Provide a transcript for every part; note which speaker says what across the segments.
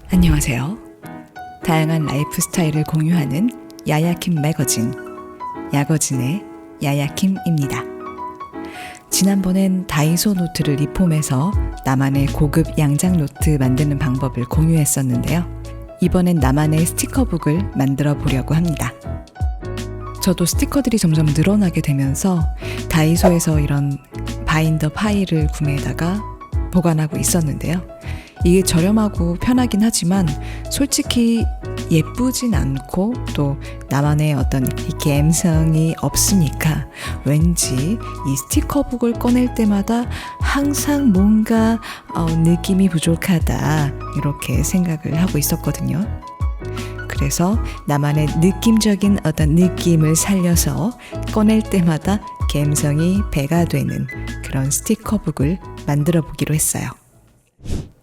Speaker 1: 안녕하세요. 다양한 라이프 스타일을 공유하는 야야킴 매거진, 야거진의 야야킴입니다. 지난번엔 다이소 노트를 리폼해서 나만의 고급 양장 노트 만드는 방법을 공유했었는데요. 이번엔 나만의 스티커북을 만들어 보려고 합니다. 저도 스티커들이 점점 늘어나게 되면서 다이소에서 이런 바인더 파일을 구매에다가 보관하고 있었는데요. 이게 저렴하고 편하긴 하지만 솔직히 예쁘진 않고 또 나만의 어떤 이 감성이 없으니까 왠지 이 스티커북을 꺼낼 때마다 항상 뭔가 느낌이 부족하다 이렇게 생각을 하고 있었거든요. 그래서 나만의 느낌적인 어떤 느낌을 살려서 꺼낼 때마다 감성이 배가 되는 그런 스티커북을 만들어 보기로 했어요.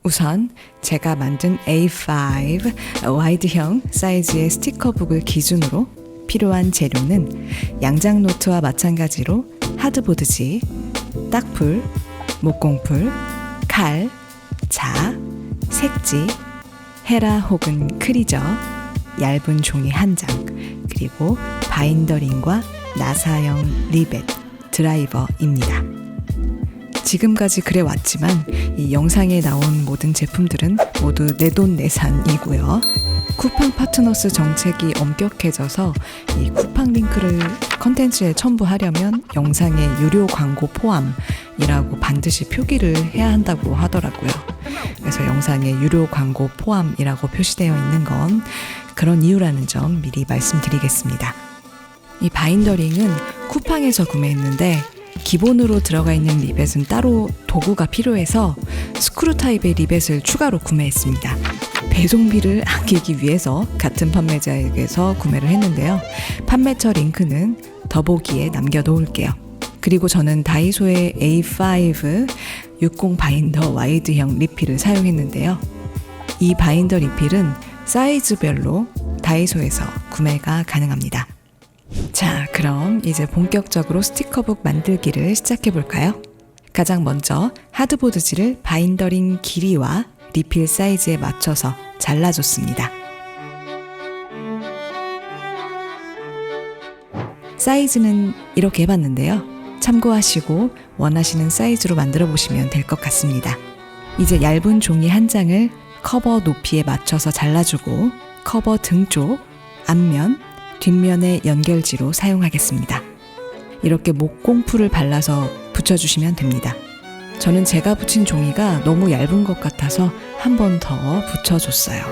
Speaker 1: 우선 제가 만든 A5 와이드형 사이즈의 스티커북을 기준으로 필요한 재료는 양장 노트와 마찬가지로 하드보드지, 딱풀, 목공풀, 칼, 자, 색지, 헤라 혹은 크리저, 얇은 종이 한 장, 그리고 바인더링과 나사형 리벳, 드라이버입니다. 지금까지 그래왔지만 이 영상에 나온 모든 제품들은 모두 내돈내산이고요. 쿠팡 파트너스 정책이 엄격해져서 이 쿠팡 링크를 컨텐츠에 첨부하려면 영상에 유료 광고 포함이라고 반드시 표기를 해야 한다고 하더라고요. 그래서 영상에 유료 광고 포함이라고 표시되어 있는 건 그런 이유라는 점 미리 말씀드리겠습니다. 이 바인더링은 쿠팡에서 구매했는데 기본으로 들어가 있는 리벳은 따로 도구가 필요해서 스크류 타입의 리벳을 추가로 구매했습니다. 배송비를 아끼기 위해서 같은 판매자에게서 구매를 했는데요. 판매처 링크는 더보기에 남겨놓을게요. 그리고 저는 다이소의 A5 60 바인더 와이드형 리필을 사용했는데요. 이 바인더 리필은 사이즈별로 다이소에서 구매가 가능합니다. 자, 그럼 이제 본격적으로 스티커북 만들기를 시작해 볼까요? 가장 먼저 하드보드지를 바인더링 길이와 리필 사이즈에 맞춰서 잘라줬습니다. 사이즈는 이렇게 해봤는데요. 참고하시고 원하시는 사이즈로 만들어 보시면 될 것 같습니다. 이제 얇은 종이 한 장을 커버 높이에 맞춰서 잘라주고 커버 등 쪽, 앞면, 뒷면의 연결지로 사용하겠습니다. 이렇게 목공풀을 발라서 붙여주시면 됩니다. 저는 제가 붙인 종이가 너무 얇은 것 같아서 한 번 더 붙여줬어요.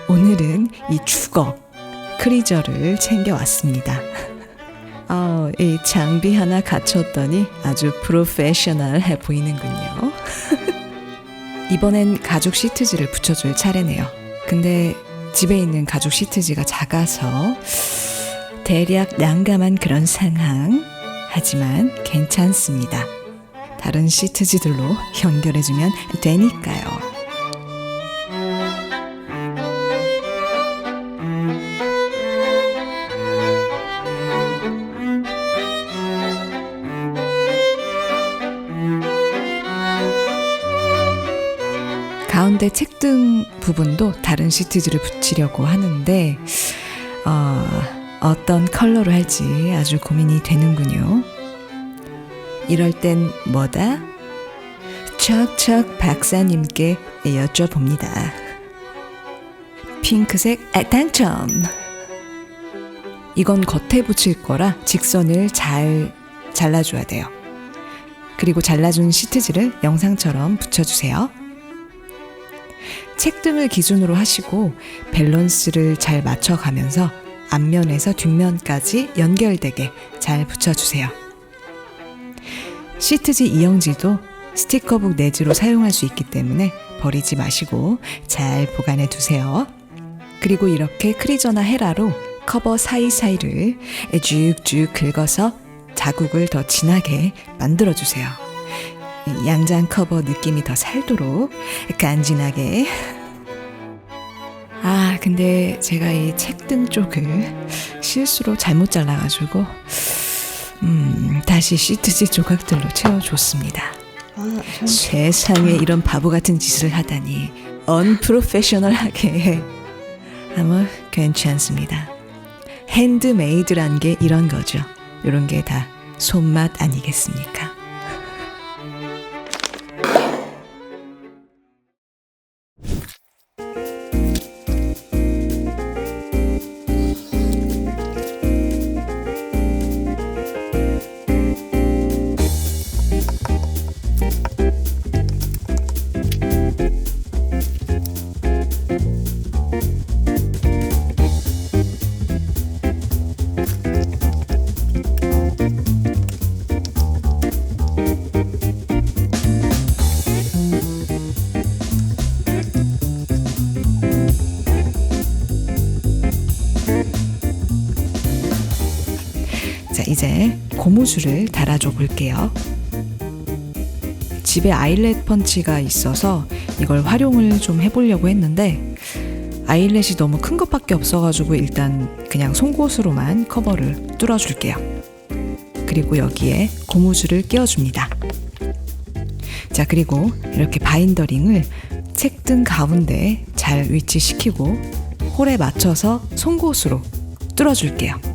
Speaker 1: 오늘은 이 주걱, 크리저를 챙겨왔습니다. 이 장비 하나 갖췄더니 아주 프로페셔널해 보이는군요. 이번엔 가죽 시트지를 붙여줄 차례네요. 근데 집에 있는 가죽 시트지가 작아서 대략 난감한 그런 상황. 하지만 괜찮습니다. 다른 시트지들로 연결해주면 되니까요. 가운데 책등 부분도 다른 시트지를 붙이려고 하는데 어떤 컬러로 할지 아주 고민이 되는군요. 이럴 땐 뭐다? 척척 박사님께 여쭤봅니다. 핑크색 당첨! 이건 겉에 붙일 거라 직선을 잘 잘라줘야 돼요. 그리고 잘라준 시트지를 영상처럼 붙여주세요. 책등을 기준으로 하시고 밸런스를 잘 맞춰가면서 앞면에서 뒷면까지 연결되게 잘 붙여주세요. 시트지 이영지도 스티커북 내지로 사용할 수 있기 때문에 버리지 마시고 잘 보관해 두세요. 그리고 이렇게 크리저나 헤라로 커버 사이사이를 쭉쭉 긁어서 자국을 더 진하게 만들어주세요. 양장 커버 느낌이 더 살도록 간지나게. 근데 제가 이 책등 쪽을 실수로 잘못 잘라가지고 다시 시트지 조각들로 채워줬습니다. 세상에 이런 바보 같은 짓을 하다니 언프로페셔널하게 아무 괜찮습니다. 핸드메이드란 게 이런 거죠. 이런 게 다 손맛 아니겠습니까? 자, 이제 고무줄을 달아줘 볼게요. 집에 아이렛 펀치가 있어서 이걸 활용을 좀 해보려고 했는데 아이렛이 너무 큰 것밖에 없어가지고 일단 그냥 송곳으로만 커버를 뚫어줄게요. 그리고 여기에 고무줄을 끼워줍니다. 자, 그리고 이렇게 바인더링을 책등 가운데 잘 위치시키고 홀에 맞춰서 송곳으로 뚫어줄게요.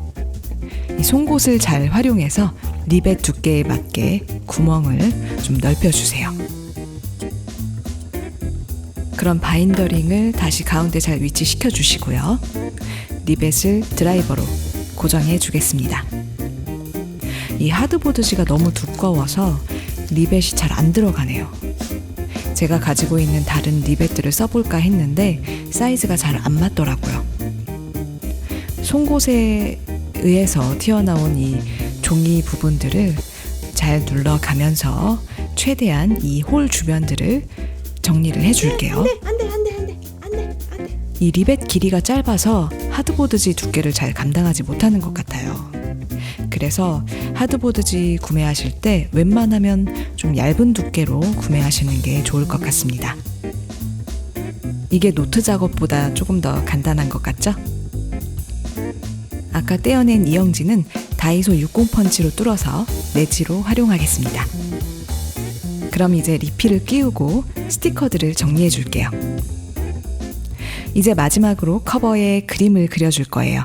Speaker 1: 이 송곳을 잘 활용해서 립의 두께에 맞게 구멍을 좀 넓혀주세요. 그럼 바인더링을 다시 가운데 잘 위치시켜 주시고요. 리벳을 드라이버로 고정해 주겠습니다. 이 하드보드지가 너무 두꺼워서 리벳이 잘 안 들어가네요. 제가 가지고 있는 다른 리벳들을 써볼까 했는데 사이즈가 잘 안 맞더라고요. 송곳에 의해서 튀어나온 이 종이 부분들을 잘 눌러가면서 최대한 이 홀 주변들을 정리를 해줄게요.
Speaker 2: 안 돼.
Speaker 1: 이 리벳 길이가 짧아서 하드보드지 두께를 잘 감당하지 못하는 것 같아요. 그래서 하드보드지 구매하실 때 웬만하면 좀 얇은 두께로 구매하시는 게 좋을 것 같습니다. 이게 노트 작업보다 조금 더 간단한 것 같죠? 아까 떼어낸 이영지는 다이소 60펀치로 뚫어서 내지로 활용하겠습니다. 그럼 이제 리필을 끼우고 스티커들을 정리해 줄게요. 이제 마지막으로 커버에 그림을 그려줄 거예요.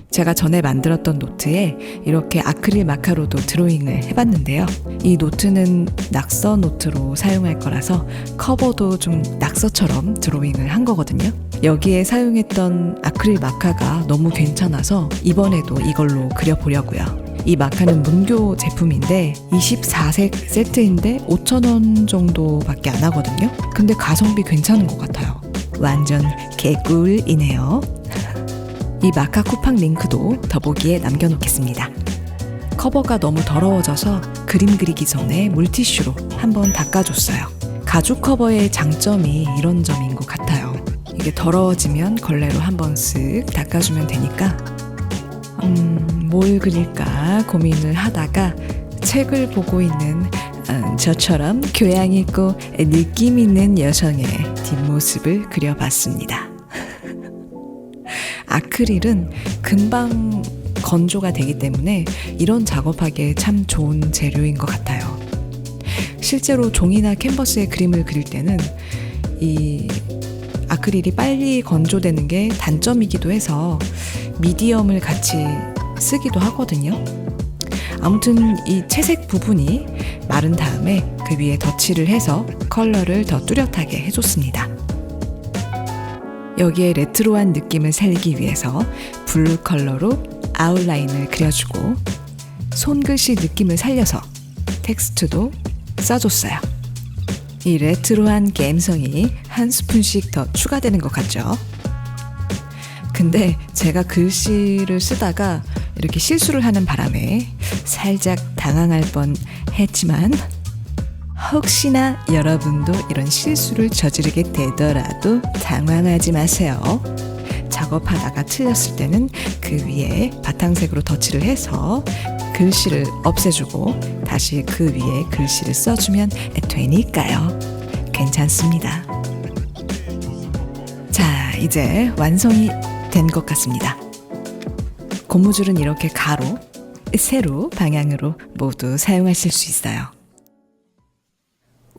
Speaker 1: 제가 전에 만들었던 노트에 이렇게 아크릴 마카로도 드로잉을 해봤는데요. 이 노트는 낙서 노트로 사용할 거라서 커버도 좀 낙서처럼 드로잉을 한 거거든요. 여기에 사용했던 아크릴 마카가 너무 괜찮아서 이번에도 이걸로 그려보려고요. 이 마카는 문교 제품인데 24색 세트인데 5,000원 정도밖에 안 하거든요. 근데 가성비 괜찮은 것 같아요. 완전 개꿀이네요. 이 마카 쿠팡 링크도 더보기에 남겨놓겠습니다. 커버가 너무 더러워져서 그림 그리기 전에 물티슈로 한번 닦아줬어요. 가죽 커버의 장점이 이런 점인 것 같아요. 이게 더러워지면 걸레로 한번 쓱 닦아주면 되니까 뭘 그릴까 고민을 하다가 책을 보고 있는 저처럼 교양 있고 느낌 있는 여성의 뒷모습을 그려봤습니다. 아크릴은 금방 건조가 되기 때문에 이런 작업하기에 참 좋은 재료인 것 같아요. 실제로 종이나 캔버스에 그림을 그릴 때는 이 아크릴이 빨리 건조되는 게 단점이기도 해서 미디엄을 같이 쓰기도 하거든요. 아무튼 이 채색 부분이 마른 다음에 그 위에 덧칠을 해서 컬러를 더 뚜렷하게 해줬습니다. 여기에 레트로한 느낌을 살리기 위해서 블루 컬러로 아웃라인을 그려주고 손글씨 느낌을 살려서 텍스트도 써줬어요. 이 레트로한 감성이 한 스푼씩 더 추가되는 것 같죠? 근데 제가 글씨를 쓰다가 이렇게 실수를 하는 바람에 살짝 당황할 뻔 했지만 혹시나 여러분도 이런 실수를 저지르게 되더라도 당황하지 마세요. 작업하다가 틀렸을 때는 그 위에 바탕색으로 덧칠을 해서 글씨를 없애주고 다시 그 위에 글씨를 써주면 되니까요. 괜찮습니다. 자, 이제 완성이 된 것 같습니다. 고무줄은 이렇게 가로, 세로 방향으로 모두 사용하실 수 있어요.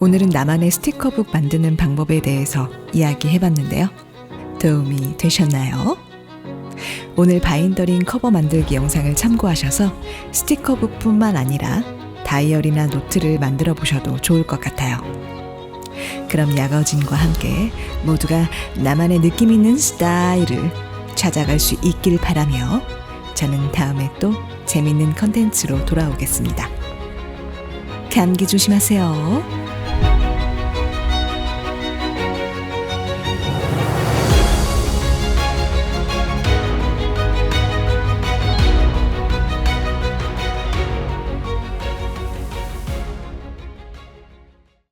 Speaker 1: 오늘은 나만의 스티커북 만드는 방법에 대해서 이야기해봤는데요. 도움이 되셨나요? 오늘 바인더링 커버 만들기 영상을 참고하셔서 스티커북뿐만 아니라 다이어리나 노트를 만들어 보셔도 좋을 것 같아요. 그럼 야거진과 함께 모두가 나만의 느낌 있는 스타일을 찾아갈 수 있길 바라며 저는 다음에 또 재밌는 컨텐츠로 돌아오겠습니다. 감기 조심하세요.